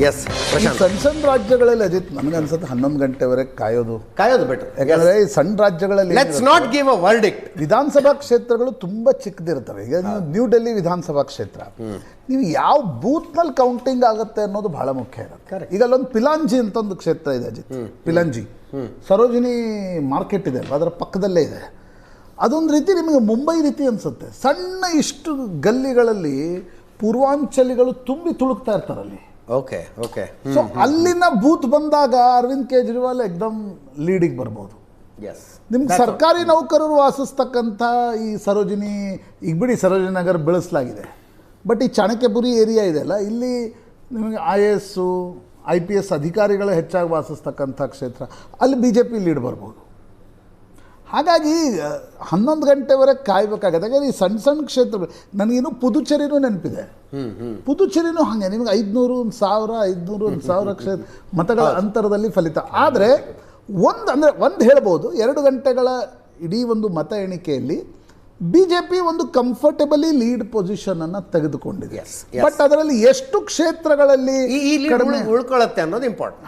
S ಸಣ್ಣ ಸಣ್ಣ ರಾಜ್ಯಗಳಲ್ಲಿ ಅಜಿತ್ ನನಗೆ ಅನ್ಸುತ್ತೆ 11 ಗಂಟೆವರೆಗೆ ಕಾಯೋದು ಬೆಟರ್. ಯಾಕಂದ್ರೆ ಈ ಸಣ್ಣ ರಾಜ್ಯಗಳಲ್ಲಿ let's not give a verdict. ವಿಧಾನಸಭಾ ಕ್ಷೇತ್ರಗಳು ತುಂಬಾ ಚಿಕ್ಕದಿರ್ತವೆ. ಈಗ ನೀವು ನ್ಯೂ ಡೆಲ್ಲಿ ವಿಧಾನಸಭಾ ಕ್ಷೇತ್ರ, ನೀವು ಯಾವ ಬೂತ್ನಲ್ಲಿ ಕೌಂಟಿಂಗ್ ಆಗುತ್ತೆ ಅನ್ನೋದು ಬಹಳ ಮುಖ್ಯ ಇರುತ್ತೆ. ಈಗ ಅಲ್ಲೊಂದು ಪಿಲಾಂಜಿ ಅಂತ ಒಂದು ಕ್ಷೇತ್ರ ಇದೆ ಅಜಿತ್, ಪಿಲಾಂಜಿ ಸರೋಜಿನಿ ಮಾರ್ಕೆಟ್ ಇದೆ, ಅದರ ಪಕ್ಕದಲ್ಲೇ ಇದೆ. ಅದೊಂದು ರೀತಿ ನಿಮಗೆ ಮುಂಬೈ ರೀತಿ ಅನ್ಸುತ್ತೆ. ಸಣ್ಣ ಇಷ್ಟು ಗಲ್ಲಿಗಳಲ್ಲಿ ಪೂರ್ವಾಂಚಲಿಗಳು ತುಂಬಿ ತುಳುಕ್ತಾ ಇರ್ತಾರಲ್ಲಿ. Okay okay. ಸೊ ಅಲ್ಲಿನ ಬೂತ್ ಬಂದಾಗ ಅರವಿಂದ್ ಕೇಜ್ರಿವಾಲ್ ಎಕ್ದಮ್ ಲೀಡಿಗೆ ಬರ್ಬೋದು. ಎಸ್, ನಿಮ್ಗೆ ಸರ್ಕಾರಿ ನೌಕರರು ವಾಸಿಸ್ತಕ್ಕಂಥ ಈ ಸರೋಜಿನಿ, ಈಗ ಬಿಡಿ ಸರೋಜಿನಿ ನಗರ ಬೆಳೆಸಲಾಗಿದೆ, ಬಟ್ ಈ ಚಾಣಕ್ಯಪುರಿ ಏರಿಯಾ ಇದೆಯಲ್ಲ, ಇಲ್ಲಿ ನಿಮಗೆ IAS IPS ಅಧಿಕಾರಿಗಳು ಹೆಚ್ಚಾಗಿ ವಾಸಿಸ್ತಕ್ಕಂಥ ಕ್ಷೇತ್ರ, ಅಲ್ಲಿ BJP ಲೀಡ್ ಬರ್ಬೋದು. ಹಾಗಾಗಿ 11 ಗಂಟೆವರೆಗೆ ಕಾಯಬೇಕಾಗತ್ತೆ. ಯಾಕಂದರೆ ಈ ಸಣ್ಣ ಸಣ್ಣ ಕ್ಷೇತ್ರಗಳು, ನನಗೇನು ಪುದುಚೇರಿನೂ ನೆನಪಿದೆ. ಪುದುಚೇರಿನೂ ಹಾಗೆ ನಿಮಗೆ 500, 1000, 500, 1000 ಕ್ಷೇತ್ರ ಮತಗಳ ಅಂತರದಲ್ಲಿ ಫಲಿತ. ಆದರೆ ಒಂದು ಹೇಳ್ಬೋದು, 2 ಗಂಟೆಗಳ ಇಡೀ ಒಂದು ಮತ ಎಣಿಕೆಯಲ್ಲಿ BJP ಒಂದು ಕಂಫರ್ಟೇಬಲಿ ಲೀಡ್ ಪೊಸಿಷನ್ ಅನ್ನು ತೆಗೆದುಕೊಂಡಿದೆ. ಬಟ್ ಅದರಲ್ಲಿ ಎಷ್ಟು ಕ್ಷೇತ್ರಗಳಲ್ಲಿ ಉಳ್ಕೊಳ್ಳುತ್ತೆ ಅನ್ನೋದು ಇಂಪಾರ್ಟೆಂಟ್.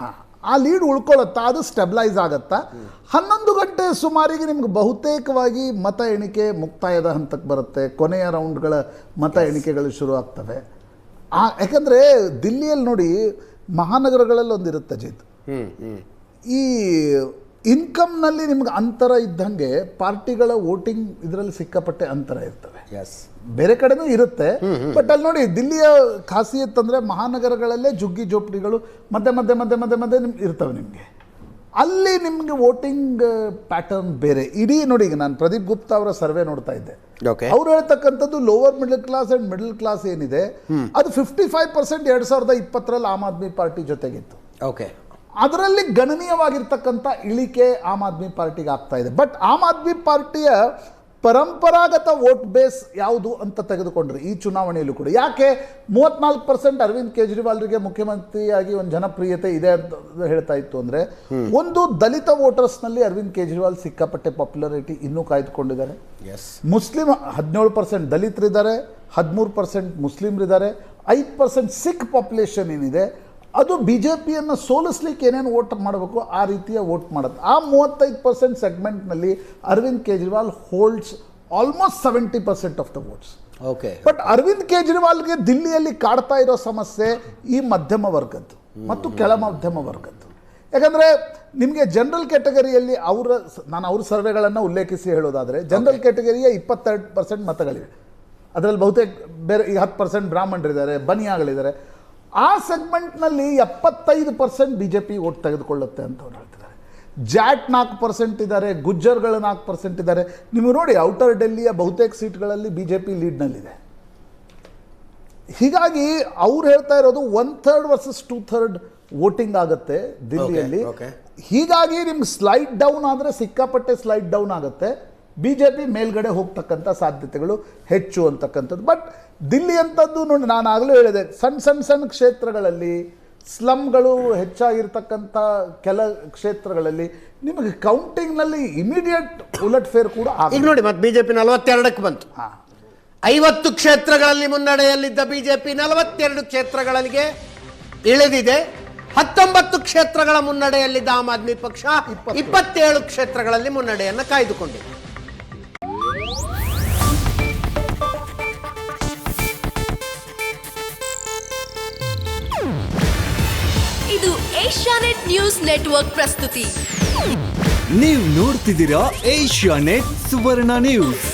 ಆ ಲೀಡ್ ಉಳ್ಕೊಳ್ಳುತ್ತಾ, ಅದು ಸ್ಟೆಬಿಲೈಸ್ ಆಗುತ್ತಾ. 11 ಗಂಟೆ ಸುಮಾರಿಗೆ ನಿಮ್ಗೆ ಬಹುತೇಕವಾಗಿ ಮತ ಎಣಿಕೆ ಮುಕ್ತಾಯದ ಹಂತಕ್ಕೆ ಬರುತ್ತೆ. ಕೊನೆಯ ರೌಂಡ್ಗಳ ಮತ ಎಣಿಕೆಗಳು ಶುರು ಆಗ್ತವೆ. ಯಾಕಂದರೆ ದಿಲ್ಲಿಯಲ್ಲಿ ನೋಡಿ, ಮಹಾನಗರಗಳಲ್ಲಿ ಒಂದಿರುತ್ತೆ ಅಜಿತ್, ಈ ಇನ್ಕಮ್ನಲ್ಲಿ ನಿಮ್ಗೆ ಅಂತರ ಇದ್ದಂಗೆ ಪಾರ್ಟಿಗಳ ವೋಟಿಂಗ್ ಇದರಲ್ಲಿ ಸಿಕ್ಕಾಪಟ್ಟೆ ಅಂತರ ಇರ್ತವೆ. ಬೇರೆ ಕಡೆನೂ ಇರುತ್ತೆ, ಬಟ್ ಅಲ್ಲಿ ನೋಡಿ ದಿಲ್ಲಿಯ ಖಾಸಿಯತ್ ಅಂದರೆ ಮಹಾನಗರಗಳಲ್ಲೇ ಜುಗ್ಗಿ ಜೋಪಡಿಗಳು ಮಧ್ಯೆ ಮಧ್ಯೆ ಮಧ್ಯೆ ಮಧ್ಯೆ ಮಧ್ಯೆ ಇರ್ತವೆ. ನಿಮಗೆ ಅಲ್ಲಿ ನಿಮಗೆ ವೋಟಿಂಗ್ ಪ್ಯಾಟರ್ನ್ ಬೇರೆ. ಇಡೀ ನೋಡಿ, ಈಗ ನಾನು ಪ್ರದೀಪ್ ಗುಪ್ತಾ ಅವರ ಸರ್ವೆ ನೋಡ್ತಾ ಇದ್ದೆ. ಅವ್ರು ಹೇಳ್ತಕ್ಕಂಥದ್ದು lower middle class and middle class ಏನಿದೆ ಅದು 55% 2020ರಲ್ಲಿ ಆಮ್ ಆದ್ಮಿ ಪಾರ್ಟಿ ಜೊತೆಗಿತ್ತು. ಓಕೆ, ಅದರಲ್ಲಿ ಗಣನೀಯವಾಗಿರ್ತಕ್ಕಂಥ ಇಳಿಕೆ ಆಮ್ ಆದ್ಮಿ ಪಾರ್ಟಿಗೆ ಆಗ್ತಾ ಇದೆ. ಬಟ್ ಆಮ್ ಆದ್ಮಿ ಪಾರ್ಟಿಯ ಪರಂಪರಾಗತ ವೋಟ್ ಬೇಸ್ ಯಾವುದು ಅಂತ ತೆಗೆದುಕೊಂಡ್ರೆ ಈ ಚುನಾವಣೆಯಲ್ಲೂ ಕೂಡ, ಯಾಕೆ 34% ಅರವಿಂದ್ ಕೇಜ್ರಿವಾಲ್ರಿಗೆ ಮುಖ್ಯಮಂತ್ರಿಯಾಗಿ ಒಂದು ಜನಪ್ರಿಯತೆ ಇದೆ ಅಂತ ಹೇಳ್ತಾ ಇತ್ತು ಅಂದರೆ, ಒಂದು ದಲಿತ ವೋಟರ್ಸ್ನಲ್ಲಿ ಅರವಿಂದ್ ಕೇಜ್ರಿವಾಲ್ ಸಿಕ್ಕಾಪಟ್ಟೆ ಪಾಪ್ಯುಲಾರಿಟಿ ಇನ್ನೂ ಕಾಯ್ದುಕೊಂಡಿದ್ದಾರೆ. ಮುಸ್ಲಿಂ 17% ದಲಿತರಿದ್ದಾರೆ, 13% ಮುಸ್ಲಿಮ್ರಿದ್ದಾರೆ, 5% ಸಿಖ್ ಪಾಪ್ಯುಲೇಷನ್ ಏನಿದೆ ಅದು BJPಯನ್ನು ಸೋಲಿಸ್ಲಿಕ್ಕೆ ಏನೇನು ವೋಟ್ ಮಾಡಬೇಕು ಆ ರೀತಿಯ ವೋಟ್ ಮಾಡುತ್ತೆ. ಆ 35% ಸೆಗ್ಮೆಂಟ್ನಲ್ಲಿ Arvind Kejriwal holds almost 70% of the votes. Okay, but Arvind ಕೇಜ್ರಿವಾಲ್ಗೆ ದಿಲ್ಲಿಯಲ್ಲಿ ಕಾಡ್ತಾ ಇರೋ ಸಮಸ್ಯೆ ಈ ಮಧ್ಯಮ ವರ್ಗದ್ದು ಮತ್ತು ಕೆಳ ಮಧ್ಯಮ ವರ್ಗದ್ದು. ಯಾಕಂದರೆ ನಿಮಗೆ ಜನರಲ್ ಕ್ಯಾಟಗರಿಯಲ್ಲಿ ನಾನು ಅವ್ರ ಸರ್ವೆಗಳನ್ನು ಉಲ್ಲೇಖಿಸಿ ಹೇಳೋದಾದರೆ, ಜನರಲ್ ಕ್ಯಾಟಗರಿಯ 22% ಮತಗಳಿವೆ. ಅದರಲ್ಲಿ ಬಹುತೇಕ ಬೇರೆ ಈಗ 10% ಬ್ರಾಹ್ಮಣರಿದ್ದಾರೆ, ಬನಿಯಾಗಳಿದ್ದಾರೆ. ಆ ಸೆಗ್ಮೆಂಟ್ನಲ್ಲಿ 75% BJP ವೋಟ್ ತೆಗೆದುಕೊಳ್ಳುತ್ತೆ ಅಂತ ಅವ್ರು ಹೇಳ್ತಿದ್ದಾರೆ. ಜಾಟ್ 4% ಇದ್ದಾರೆ, ಗುಜ್ಜರ್ಗಳು 4% ಇದ್ದಾರೆ. ನೀವು ನೋಡಿ, ಔಟರ್ ಡೆಲ್ಲಿಯ ಬಹುತೇಕ ಸೀಟ್ಗಳಲ್ಲಿ BJP ಲೀಡ್ನಲ್ಲಿದೆ. ಹೀಗಾಗಿ ಅವ್ರು ಹೇಳ್ತಾ ಇರೋದು 1/3 ವರ್ಸಸ್ 2/3 ವೋಟಿಂಗ್ ಆಗುತ್ತೆ ದಿಲ್ಲಿಯಲ್ಲಿ. ಹೀಗಾಗಿ ನಿಮ್ಗೆ ಸ್ಲೈಡ್ ಡೌನ್ ಆದರೆ ಸಿಕ್ಕಾಪಟ್ಟೆ ಸ್ಲೈಡ್ ಡೌನ್ ಆಗುತ್ತೆ. BJP ಮೇಲ್ಗಡೆ ಹೋಗ್ತಕ್ಕಂಥ ಸಾಧ್ಯತೆಗಳು ಹೆಚ್ಚು ಅಂತಕ್ಕಂಥದ್ದು. ಬಟ್ ದಿಲ್ಲಿ ಅಂಥದ್ದು ನೋಡಿ, ನಾನು ಆಗಲೂ ಹೇಳಿದೆ, ಸಣ್ಣ ಕ್ಷೇತ್ರಗಳಲ್ಲಿ ಸ್ಲಮ್ಗಳು ಹೆಚ್ಚಾಗಿರ್ತಕ್ಕಂಥ ಕೆಲ ಕ್ಷೇತ್ರಗಳಲ್ಲಿ ನಿಮಗೆ ಕೌಂಟಿಂಗ್ನಲ್ಲಿ ಇಮಿಡಿಯೇಟ್ ಉಲಟ್ ಫೇರ್ ಕೂಡ ಈಗ ನೋಡಿ, ಮತ್ತೆ BJP 42ಕ್ಕೆ ಬಂತು. 50 ಕ್ಷೇತ್ರಗಳಲ್ಲಿ ಮುನ್ನಡೆಯಲ್ಲಿದ್ದ BJP 42 ಕ್ಷೇತ್ರಗಳಿಗೆ ಇಳಿದಿದೆ. 19 ಕ್ಷೇತ್ರಗಳ ಮುನ್ನಡೆಯಲ್ಲಿದ್ದ ಆಮ್ ಆದ್ಮಿ ಪಕ್ಷ 27 ಕ್ಷೇತ್ರಗಳಲ್ಲಿ ಮುನ್ನಡೆಯನ್ನು ಕಾಯ್ದುಕೊಂಡಿದೆ. ಇದು ಏಷ್ಯಾನೆಟ್ ನ್ಯೂಸ್ ನೆಟ್ವರ್ಕ್ ಪ್ರಸ್ತುತಿ. ನೀವು ನೋಡ್ತಿದ್ದೀರಾ ಏಷ್ಯಾನೆಟ್ ಸುವರ್ಣ ನ್ಯೂಸ್.